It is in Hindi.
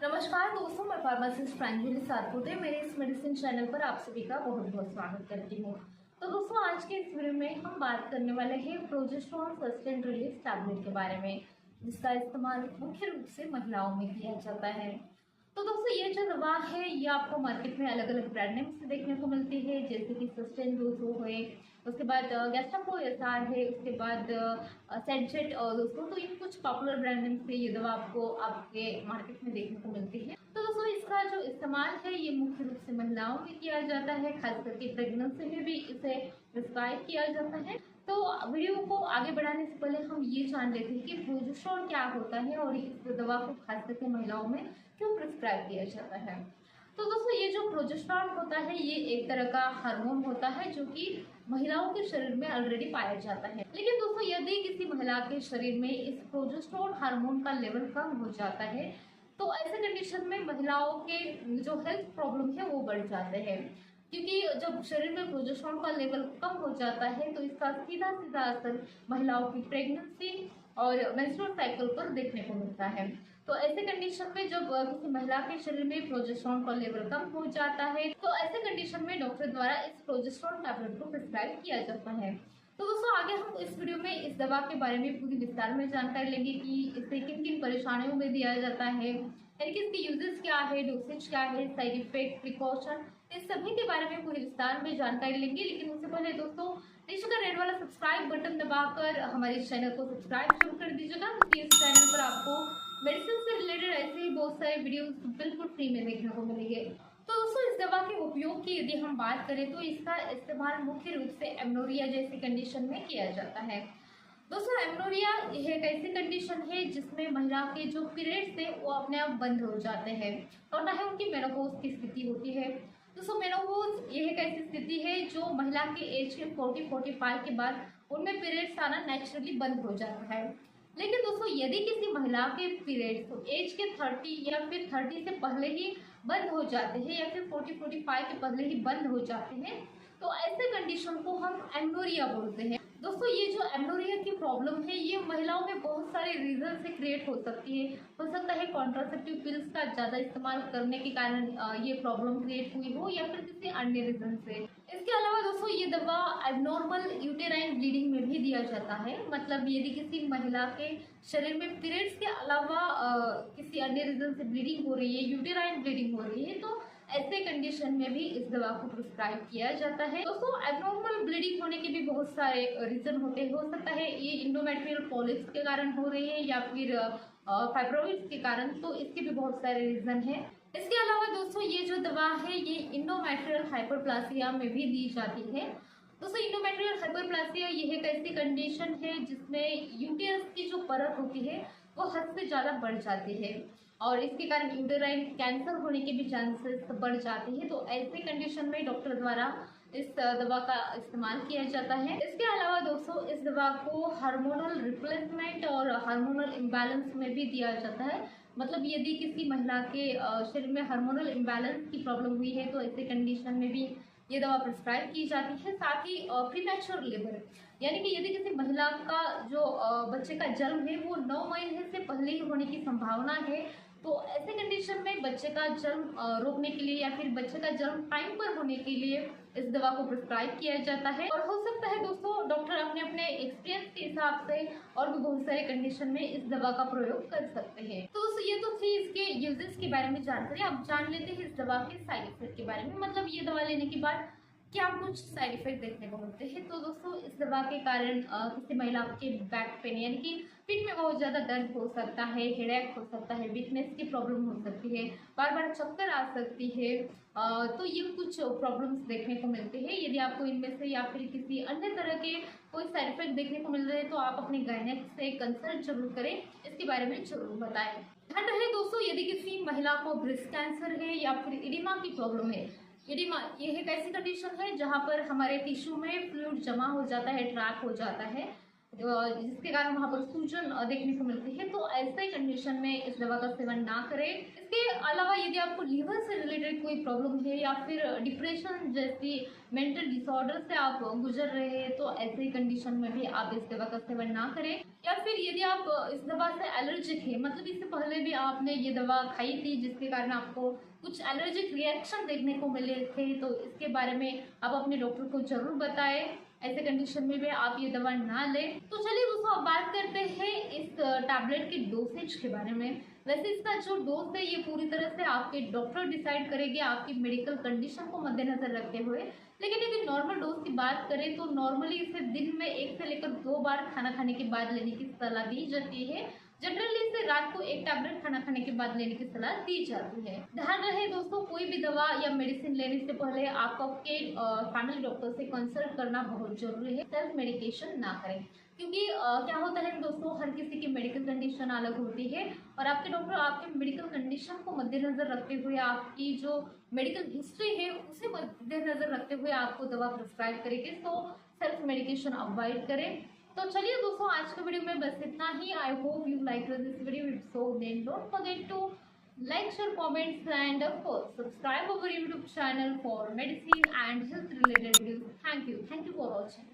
नमस्कार दोस्तों, मैं फार्मासिस्ट प्रांजलि सातपुते मेरे इस मेडिसिन चैनल पर आप सभी का बहुत बहुत स्वागत करती हूँ। तो दोस्तों, आज के इस वीडियो में हम बात करने वाले हैं प्रोजेस्टेरोन सस्टेंड रिलीज टैबलेट के बारे में, जिसका इस्तेमाल मुख्य रूप से महिलाओं में किया जाता है। तो दोस्तों, ये जो दवा है ये आपको मार्केट में अलग अलग ब्रांड नेम से देखने को मिलती है, जैसे कि सस्टेन डोजो है, उसके बाद गैस्टापो एसआर है, उसके बाद सेंचेट दोस्तों। तो इन कुछ पॉपुलर ब्रांड नेम से ये दवा आपको आपके मार्केट में देखने को मिलती है। तो दोस्तों, इसका जो इस्तेमाल है ये मुख्य रूप से महिलाओं में किया जाता है, खास करके प्रेगनेंसी में भी इसे प्रिस्क्राइब किया जाता है। तो वीडियो को आगे बढ़ाने से पहले हम ये जान लेते हैं कि प्रोजेस्टेरोन क्या होता है और इस दवा को खास करके महिलाओं में क्यों प्रिस्क्राइब किया जाता है। तो दोस्तों, ये जो प्रोजेस्टेरोन होता है ये एक तरह का हार्मोन होता है जो कि महिलाओं के शरीर में ऑलरेडी पाया जाता है। लेकिन दोस्तों, यदि किसी महिला के शरीर में इस प्रोजेस्टेरोन हार्मोन का लेवल कम हो जाता है तो ऐसे कंडीशन में महिलाओं के जो हेल्थ प्रॉब्लम है वो बढ़ जाते हैं, क्योंकि जब शरीर में प्रोजेस्टेरोन का लेवल कम हो जाता है तो इसका सीधा सीधा असर महिलाओं की प्रेगनेंसी और मेंस्ट्रुअल साइकिल पर देखने को मिलता है। तो ऐसे कंडीशन में जब किसी महिला के शरीर में प्रोजेस्टेरोन का लेवल कम हो जाता है तो ऐसे कंडीशन में डॉक्टर द्वारा इस प्रोजेस्टेरोन टैबलेट को प्रिस्क्राइब किया जाता है। तो दोस्तों, आगे हम इस वीडियो में इस दवा के बारे में पूरी विस्तार में जानकारी लेंगे कि इसे किन किन परेशानियों में दिया जाता है, यानी कि इसके यूजेस क्या है, डोसेज क्या है, साइड इफेक्ट, प्रिकॉशन, इस सभी के बारे में पूरी विस्तार में जानकारी लेंगे। लेकिन उससे पहले दोस्तों, नीचे का रेड वाला सब्सक्राइब बटन दबाकर हमारे चैनल को सब्सक्राइब जरूर कर दीजिएगा, क्योंकि इस चैनल पर आपको मेडिसिन से रिलेटेड ऐसे ही बहुत सारे वीडियोस बिल्कुल फ्री में देखने को मिलेंगे। तो दोस्तों, इस दवा के उपयोग की यदि हम बात करें तो इसका इस्तेमाल मुख्य रूप से एमनोरिया जैसी कंडीशन में किया जाता है। दोस्तों, एमनोरिया यह एक ऐसी कंडीशन है जिसमें महिला के जो पीरियड्स है वो अपने आप बंद हो जाते हैं और ना ही उनकी मेनोपॉज की स्थिति होती है। दोस्तों, मेनोपॉज यह एक ऐसी स्थिति है जो महिला के एज के 40-45 के बाद उनमें पीरियड्स आना नेचुरली बंद हो जाता है। लेकिन दोस्तों, यदि किसी महिला के पीरियड्स एज के 30 या फिर 30 से पहले ही बंद हो जाते हैं या फिर 40-45 के पहले ही बंद हो जाते हैं तो ऐसे कंडीशन को हम एमनोरिया बोलते हैं। दोस्तों, ये जो एमनोरिया की प्रॉब्लम है ये महिलाओं में बहुत सारे रीजन से क्रिएट हो सकती है। हो सकता है कॉन्ट्रासेप्टिव पिल्स का ज़्यादा इस्तेमाल करने के कारण ये प्रॉब्लम क्रिएट हुई हो या फिर किसी अन्य रीजन से। इसके अलावा दोस्तों, ये दवा एबनॉर्मल यूटेराइन ब्लीडिंग में भी दिया जाता है। मतलब यदि किसी महिला के शरीर में पीरियड्स के अलावा किसी अन्य रीजन से ब्लीडिंग हो रही है, यूटेराइन ब्लीडिंग हो रही है, तो ऐसे कंडीशन में भी इस दवा को प्रिस्क्राइब किया जाता है। दोस्तों, एबनॉर्मल ब्लीडिंग होने के भी बहुत सारे रीजन होते हैं। हो सकता है ये इंडोमेट्रियल पॉलिप्स के कारण हो रही है या फिर फाइब्रोइड्स के कारण, तो इसके भी बहुत सारे रीजन हैं। इसके अलावा दोस्तों, ये जो दवा है ये इंडोमेट्रियल हाइपरप्लासिया में भी दी जाती है। दोस्तों, इंडोमेट्रियल हाइपरप्लासिया यह एक ऐसी कंडीशन है जिसमें यूटेरस की जो परत होती है वो हद से ज़्यादा बढ़ जाती है और इसके कारण यूटेराइन कैंसर होने के भी चांसेस बढ़ जाते हैं। तो ऐसे कंडीशन में डॉक्टर द्वारा इस दवा का इस्तेमाल किया जाता है। इसके अलावा दोस्तों, इस दवा को हार्मोनल रिप्लेसमेंट और हार्मोनल इम्बैलेंस में भी दिया जाता है। मतलब यदि किसी महिला के शरीर में हार्मोनल इम्बैलेंस की प्रॉब्लम हुई है तो ऐसे कंडीशन में भी ये दवा प्रिस्क्राइब की जाती है। साथ ही प्रीमैच्योर लेबर, यानी कि यदि किसी महिला का जो बच्चे का जन्म है वो 9 महीने से पहले ही होने की संभावना है, तो ऐसे कंडीशन में बच्चे का जन्म रोकने के लिए या फिर बच्चे का जन्म टाइम पर होने के लिए इस दवा को प्रिस्क्राइब किया जाता है। और हो सकता है दोस्तों, डॉक्टर अपने अपने एक्सपीरियंस के हिसाब से और भी बहुत सारे कंडीशन में इस दवा का प्रयोग कर सकते हैं। तो दोस्तों, ये तो थी इसके यूजेस के बारे में जानकारी। अब जान लेते हैं इस दवा के साइड इफेक्ट के बारे में। मतलब ये दवा लेने के बाद क्या कुछ साइड इफेक्ट देखने को मिलते हैं। तो दोस्तों, इस दवा के कारण किसी महिला के बैक पेन, यानी कि पीठ में बहुत ज़्यादा दर्द हो सकता है, हेडेक हो सकता है, वीकनेस की प्रॉब्लम हो सकती है, बार बार चक्कर आ सकती है। तो ये कुछ प्रॉब्लम्स देखने को मिलते हैं। यदि आपको इनमें से या फिर किसी अन्य तरह के कोई साइड इफेक्ट देखने को मिल रहे हैं तो आप अपने गायनेक से कंसल्ट जरूर करें, इसके बारे में जरूर बताएं। ध्यान रहे दोस्तों, यदि किसी महिला को ब्रेस्ट कैंसर है या फिर इडिमा की प्रॉब्लम है, एडिमा ये एक ऐसी कंडीशन है जहाँ पर हमारे टिश्यू में फ्लूइड जमा हो जाता है, ट्रैप हो जाता है। जिसके कारण वहाँ पर सूजन देखने को मिलती है। तो ऐसे कंडीशन में इस दवा का सेवन ना करें। इसके अलावा यदि आपको लीवर से रिलेटेड कोई प्रॉब्लम है या फिर डिप्रेशन जैसी मेंटल डिसऑर्डर से आप गुजर रहे हैं, तो ऐसे कंडीशन में भी आप इस दवा का सेवन ना करें। या फिर यदि आप इस दवा से एलर्जिक है, मतलब इससे पहले भी आपने ये दवा खाई थी जिसके कारण आपको कुछ एलर्जिक रिएक्शन देखने को मिले थे, तो इसके बारे में आप अपने डॉक्टर को जरूर बताएं। ऐसे कंडीशन में भी आप ये दवा ना लें। तो चलिए दोस्तों, अब बात करते हैं इस टैबलेट के डोसेज के बारे में। वैसे इसका जो डोज है ये पूरी तरह से आपके डॉक्टर डिसाइड करेंगे आपकी मेडिकल कंडीशन को मद्देनजर रखते हुए। लेकिन यदि नॉर्मल डोज की बात करें तो नॉर्मली इसे दिन में 1 से लेकर 2 बार खाना खाने के बाद लेने की सलाह दी जाती है। जनरली इसे रात को 1 टैबलेट खाना खाने के बाद लेने की सलाह दी जाती है। ध्यान रहे दोस्तों, कोई भी दवा या मेडिसिन लेने से पहले आपको आपके फैमिली डॉक्टर से कंसल्ट करना बहुत जरूरी है। सेल्फ मेडिकेशन ना करें, क्योंकि क्या होता है दोस्तों, हर किसी की मेडिकल कंडीशन अलग होती है और आपके डॉक्टर आपके मेडिकल कंडीशन को मद्देनजर रखते हुए, आपकी जो मेडिकल हिस्ट्री है उसे मद्देनजर रखते हुए आपको दवा प्रिस्क्राइब करेंगे। तो सेल्फ मेडिकेशन अवॉइड करें। तो चलिए दोस्तों, आज के वीडियो में बस इतना ही। I hope you like this video. If so then don't forget to like, share, comments, and of course subscribe our YouTube channel for medicine and health related videos. Thank you for watching.